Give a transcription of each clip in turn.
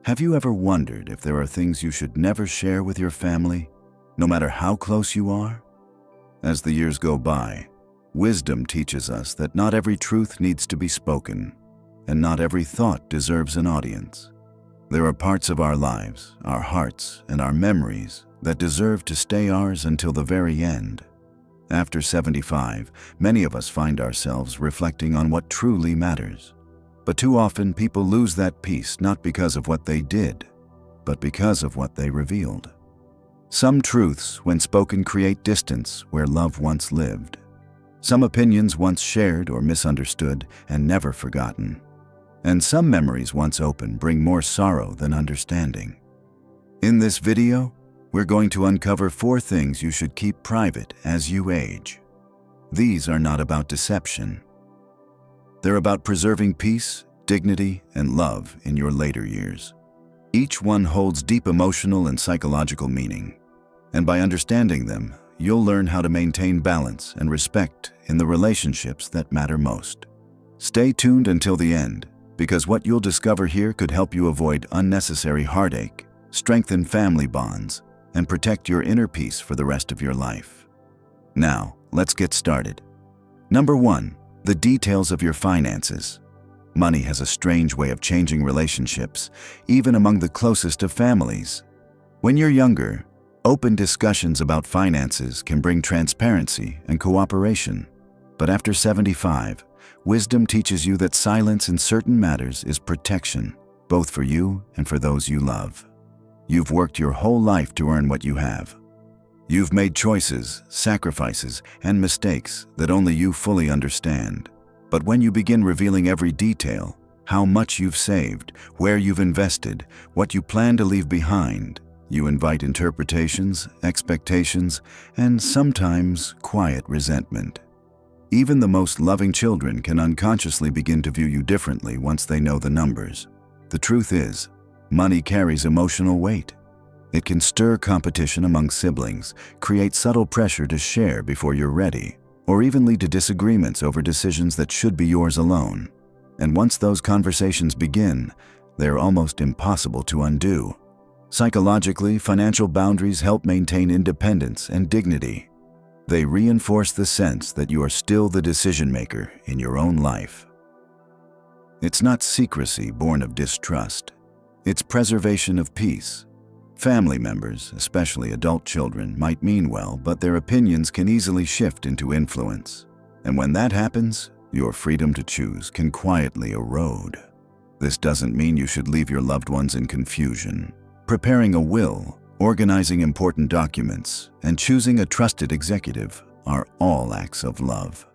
Have you ever wondered if there are things you should never share with your family, no matter how close you are? As the years go by, wisdom teaches us that not every truth needs to be spoken, and not every thought deserves an audience. There are parts of our lives, our hearts, and our memories that deserve to stay ours until the very end. After 75, many of us find ourselves reflecting on what truly matters. But too often, people lose that peace not because of what they did, but because of what they revealed. Some truths, when spoken, create distance where love once lived. Some opinions once shared or misunderstood and never forgotten. And some memories once open bring more sorrow than understanding. In this video, we're going to uncover 4 things you should keep private as you age. These are not about deception. They're about preserving peace, dignity, and love in your later years. Each one holds deep emotional and psychological meaning, and by understanding them, you'll learn how to maintain balance and respect in the relationships that matter most. Stay tuned until the end, because what you'll discover here could help you avoid unnecessary heartache, strengthen family bonds, and protect your inner peace for the rest of your life. Now, let's get started. Number 1, the details of your finances. Money has a strange way of changing relationships, even among the closest of families. When you're younger, open discussions about finances can bring transparency and cooperation. But after 75, wisdom teaches you that silence in certain matters is protection, both for you and for those you love. You've worked your whole life to earn what you have. You've made choices, sacrifices, and mistakes that only you fully understand. But when you begin revealing every detail, how much you've saved, where you've invested, what you plan to leave behind, you invite interpretations, expectations, and sometimes quiet resentment. Even the most loving children can unconsciously begin to view you differently once they know the numbers. The truth is, money carries emotional weight. It can stir competition among siblings, create subtle pressure to share before you're ready, or even lead to disagreements over decisions that should be yours alone. And once those conversations begin, they're almost impossible to undo. Psychologically, financial boundaries help maintain independence and dignity. They reinforce the sense that you are still the decision maker in your own life. It's not secrecy born of distrust. It's preservation of peace. Family members, especially adult children, might mean well, but their opinions can easily shift into influence. And when that happens, your freedom to choose can quietly erode. This doesn't mean you should leave your loved ones in confusion. Preparing a will, organizing important documents, and choosing a trusted executive are all acts of love.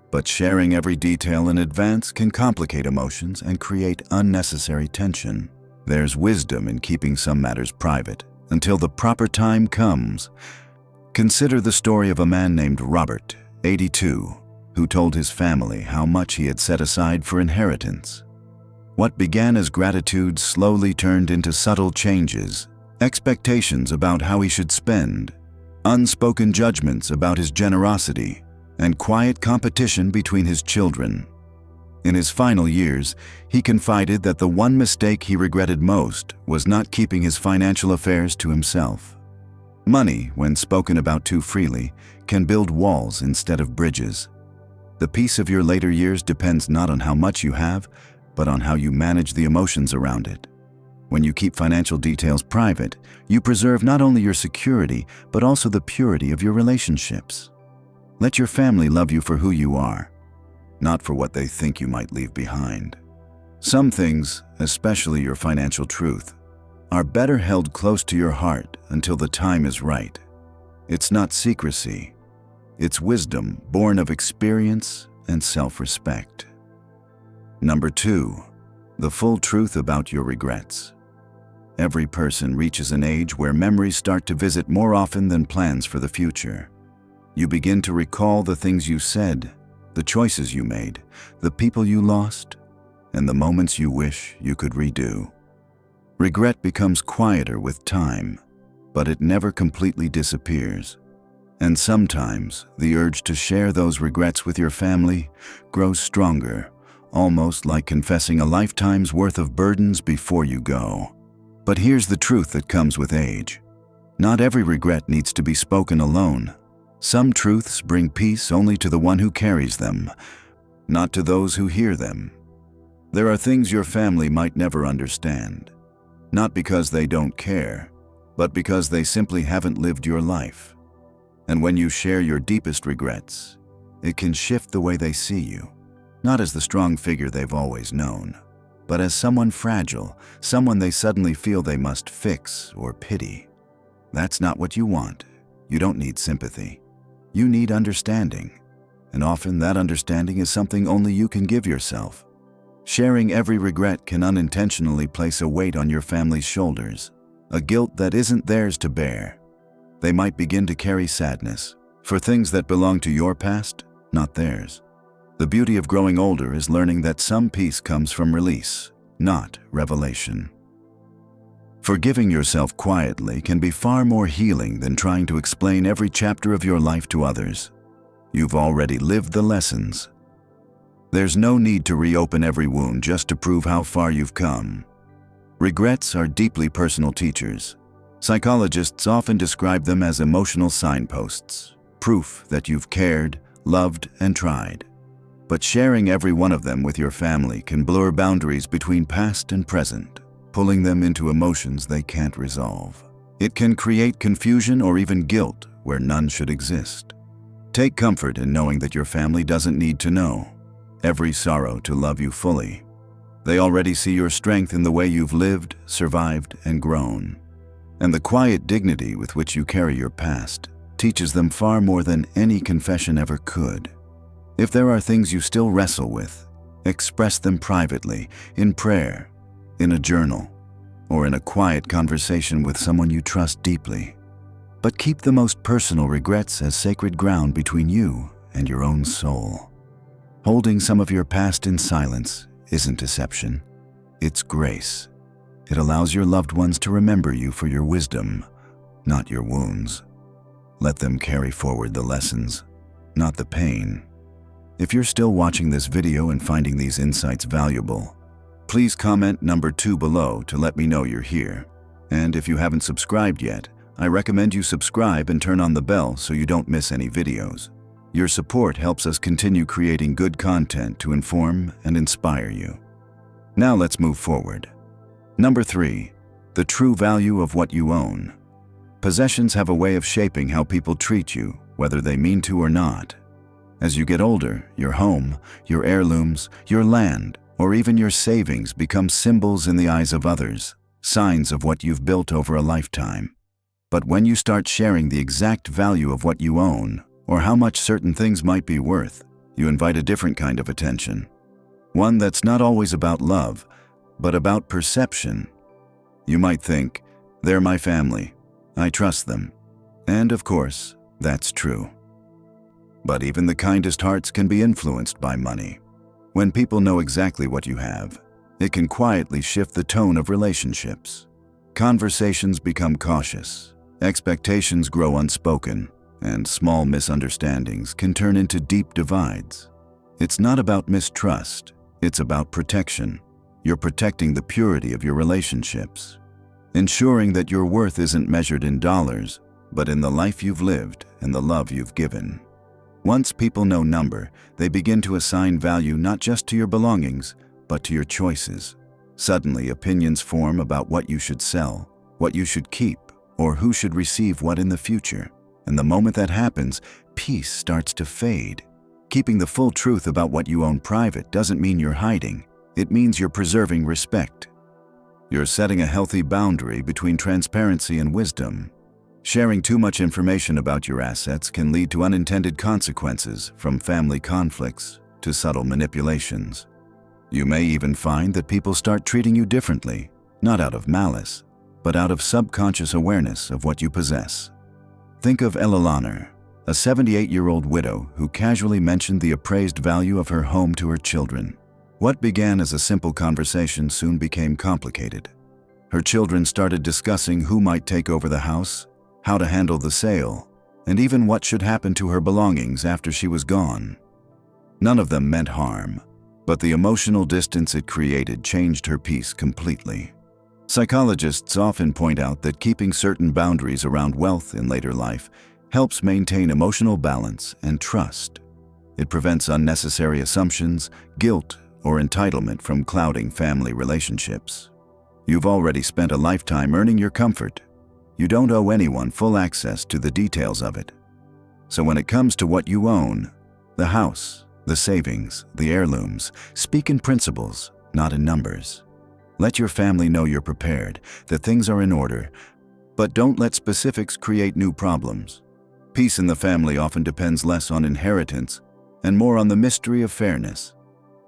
But sharing every detail in advance can complicate emotions and create unnecessary tension. There's wisdom in keeping some matters private until the proper time comes. Consider the story of a man named Robert, 82, who told his family how much he had set aside for inheritance. What began as gratitude slowly turned into subtle changes, expectations about how he should spend, unspoken judgments about his generosity, and quiet competition between his children. In his final years, he confided that the one mistake he regretted most was not keeping his financial affairs to himself. Money, when spoken about too freely, can build walls instead of bridges. The peace of your later years depends not on how much you have, but on how you manage the emotions around it. When you keep financial details private, you preserve not only your security, but also the purity of your relationships. Let your family love you for who you are, not for what they think you might leave behind. Some things, especially your financial truth, are better held close to your heart until the time is right. It's not secrecy. It's wisdom born of experience and self-respect. Number 2, the full truth about your regrets. Every person reaches an age where memories start to visit more often than plans for the future. You begin to recall the things you said, the choices you made, the people you lost, and the moments you wish you could redo. Regret becomes quieter with time, but it never completely disappears. And sometimes the urge to share those regrets with your family grows stronger, almost like confessing a lifetime's worth of burdens before you go. But here's the truth that comes with age. Not every regret needs to be spoken alone. Some truths bring peace only to the one who carries them, not to those who hear them. There are things your family might never understand, not because they don't care, but because they simply haven't lived your life. And when you share your deepest regrets, it can shift the way they see you, not as the strong figure they've always known, but as someone fragile, someone they suddenly feel they must fix or pity. That's not what you want. You don't need sympathy. You need understanding. And often that understanding is something only you can give yourself. Sharing every regret can unintentionally place a weight on your family's shoulders, a guilt that isn't theirs to bear. They might begin to carry sadness for things that belong to your past, not theirs. The beauty of growing older is learning that some peace comes from release, not revelation. Forgiving yourself quietly can be far more healing than trying to explain every chapter of your life to others. You've already lived the lessons. There's no need to reopen every wound just to prove how far you've come. Regrets are deeply personal teachers. Psychologists often describe them as emotional signposts, proof that you've cared, loved, and tried. But sharing every one of them with your family can blur boundaries between past and present, pulling them into emotions they can't resolve. It can create confusion or even guilt where none should exist. Take comfort in knowing that your family doesn't need to know every sorrow to love you fully. They already see your strength in the way you've lived, survived, and grown. And the quiet dignity with which you carry your past teaches them far more than any confession ever could. If there are things you still wrestle with, express them privately, in prayer, in a journal, or in a quiet conversation with someone you trust deeply. But keep the most personal regrets as sacred ground between you and your own soul. Holding some of your past in silence isn't deception, it's grace. It allows your loved ones to remember you for your wisdom, not your wounds. Let them carry forward the lessons, not the pain. If you're still watching this video and finding these insights valuable, please comment number 2 below to let me know you're here. And if you haven't subscribed yet, I recommend you subscribe and turn on the bell so you don't miss any videos. Your support helps us continue creating good content to inform and inspire you. Now let's move forward. Number 3, the true value of what you own. Possessions have a way of shaping how people treat you, whether they mean to or not. As you get older, your home, your heirlooms, your land, or even your savings become symbols in the eyes of others, signs of what you've built over a lifetime. But when you start sharing the exact value of what you own, or how much certain things might be worth, you invite a different kind of attention. One that's not always about love, but about perception. You might think, they're my family, I trust them. And of course, that's true. But even the kindest hearts can be influenced by money. When people know exactly what you have, it can quietly shift the tone of relationships. Conversations become cautious, expectations grow unspoken, and small misunderstandings can turn into deep divides. It's not about mistrust, it's about protection. You're protecting the purity of your relationships, ensuring that your worth isn't measured in dollars, but in the life you've lived and the love you've given. Once people know number, they begin to assign value not just to your belongings, but to your choices. Suddenly, opinions form about what you should sell, what you should keep, or who should receive what in the future. And the moment that happens, peace starts to fade. Keeping the full truth about what you own private doesn't mean you're hiding. It means you're preserving respect. You're setting a healthy boundary between transparency and wisdom. Sharing too much information about your assets can lead to unintended consequences, from family conflicts to subtle manipulations. You may even find that people start treating you differently, not out of malice, but out of subconscious awareness of what you possess. Think of Ella, a 78-year-old widow who casually mentioned the appraised value of her home to her children. What began as a simple conversation soon became complicated. Her children started discussing who might take over the house, how to handle the sale, and even what should happen to her belongings after she was gone. None of them meant harm, but the emotional distance it created changed her peace completely. Psychologists often point out that keeping certain boundaries around wealth in later life helps maintain emotional balance and trust. It prevents unnecessary assumptions, guilt, or entitlement from clouding family relationships. You've already spent a lifetime earning your comfort. You don't owe anyone full access to the details of it. So when it comes to what you own, the house, the savings, the heirlooms, speak in principles, not in numbers. Let your family know you're prepared, that things are in order, but don't let specifics create new problems. Peace in the family often depends less on inheritance and more on the mystery of fairness.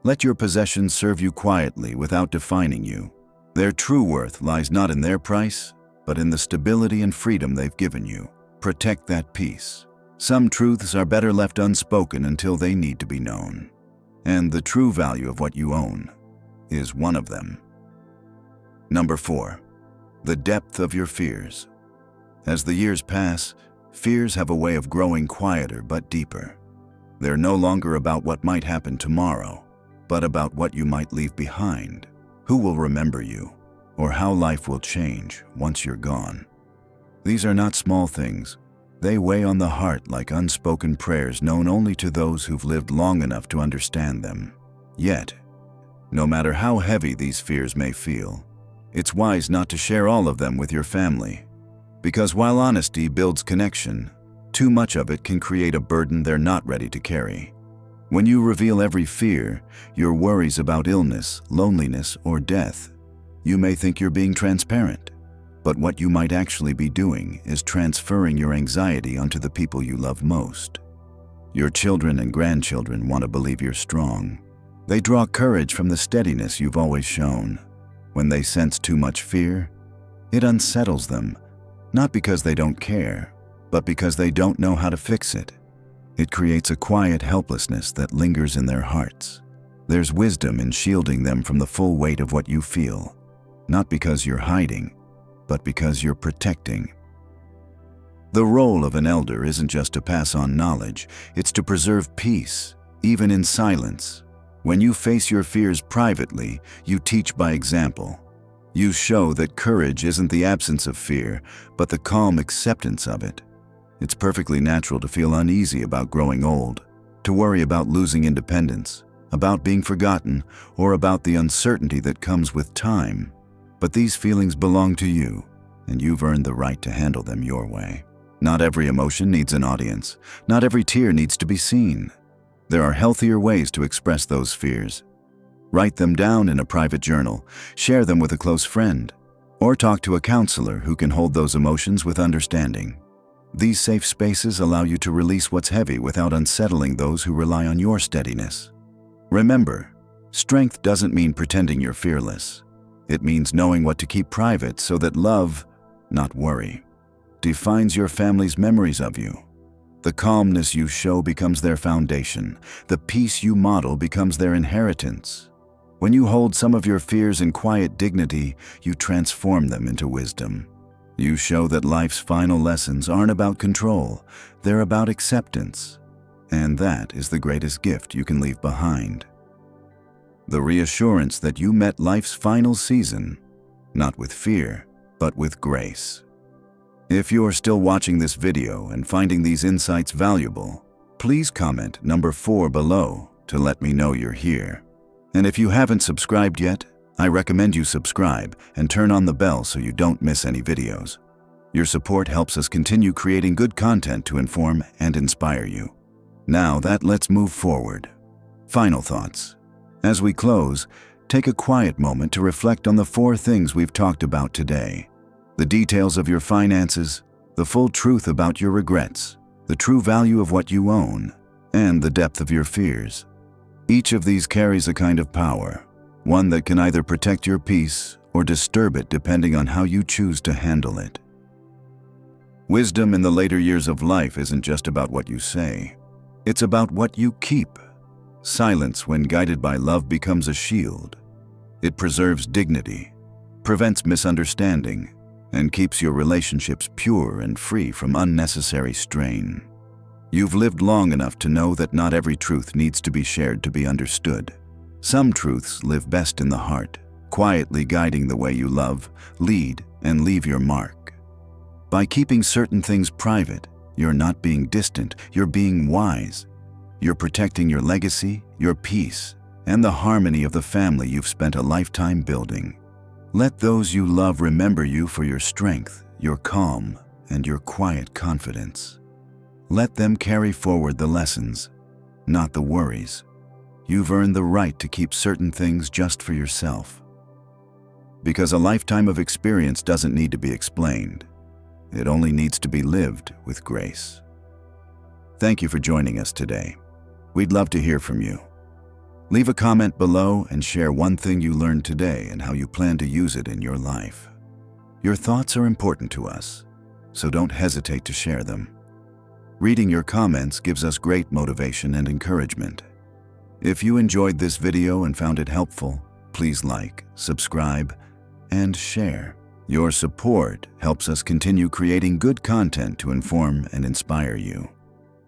Let your possessions serve you quietly without defining you. Their true worth lies not in their price, but in the stability and freedom they've given you. Protect that peace. Some truths are better left unspoken until they need to be known. And the true value of what you own is one of them. Number 4, the depth of your fears. As the years pass, fears have a way of growing quieter but deeper. They're no longer about what might happen tomorrow, but about what you might leave behind, who will remember you, or how life will change once you're gone. These are not small things. They weigh on the heart like unspoken prayers known only to those who've lived long enough to understand them. Yet, no matter how heavy these fears may feel, it's wise not to share all of them with your family. Because while honesty builds connection, too much of it can create a burden they're not ready to carry. When you reveal every fear, your worries about illness, loneliness, or death, you may think you're being transparent. But what you might actually be doing is transferring your anxiety onto the people you love most. Your children and grandchildren want to believe you're strong. They draw courage from the steadiness you've always shown. When they sense too much fear, it unsettles them, not because they don't care, but because they don't know how to fix it. It creates a quiet helplessness that lingers in their hearts. There's wisdom in shielding them from the full weight of what you feel, not because you're hiding, but because you're protecting. The role of an elder isn't just to pass on knowledge, it's to preserve peace, even in silence. When you face your fears privately, you teach by example. You show that courage isn't the absence of fear, but the calm acceptance of it. It's perfectly natural to feel uneasy about growing old, to worry about losing independence, about being forgotten, or about the uncertainty that comes with time. But these feelings belong to you, and you've earned the right to handle them your way. Not every emotion needs an audience. Not every tear needs to be seen. There are healthier ways to express those fears. Write them down in a private journal, share them with a close friend, or talk to a counselor who can hold those emotions with understanding. These safe spaces allow you to release what's heavy without unsettling those who rely on your steadiness. Remember, strength doesn't mean pretending you're fearless. It means knowing what to keep private so that love, not worry, defines your family's memories of you. The calmness you show becomes their foundation. The peace you model becomes their inheritance. When you hold some of your fears in quiet dignity, you transform them into wisdom. You show that life's final lessons aren't about control, they're about acceptance. And that is the greatest gift you can leave behind. The reassurance that you met life's final season, not with fear, but with grace. If you're still watching this video and finding these insights valuable, please comment number 4 below to let me know you're here. And if you haven't subscribed yet, I recommend you subscribe and turn on the bell so you don't miss any videos. Your support helps us continue creating good content to inform and inspire you. Now let's move forward. Final thoughts. As we close, take a quiet moment to reflect on the 4 things we've talked about today. The details of your finances, the full truth about your regrets, the true value of what you own, and the depth of your fears. Each of these carries a kind of power, one that can either protect your peace or disturb it depending on how you choose to handle it. Wisdom in the later years of life isn't just about what you say, it's about what you keep. Silence, when guided by love, becomes a shield. It preserves dignity, prevents misunderstanding, and keeps your relationships pure and free from unnecessary strain. You've lived long enough to know that not every truth needs to be shared to be understood. Some truths live best in the heart, quietly guiding the way you love, lead, and leave your mark. By keeping certain things private, you're not being distant, you're being wise. You're protecting your legacy, your peace, and the harmony of the family you've spent a lifetime building. Let those you love remember you for your strength, your calm, and your quiet confidence. Let them carry forward the lessons, not the worries. You've earned the right to keep certain things just for yourself. Because a lifetime of experience doesn't need to be explained. It only needs to be lived with grace. Thank you for joining us today. We'd love to hear from you. Leave a comment below and share one thing you learned today and how you plan to use it in your life. Your thoughts are important to us, so don't hesitate to share them. Reading your comments gives us great motivation and encouragement. If you enjoyed this video and found it helpful, please like, subscribe, and share. Your support helps us continue creating good content to inform and inspire you.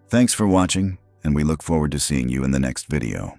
Thanks for watching, and we look forward to seeing you in the next video.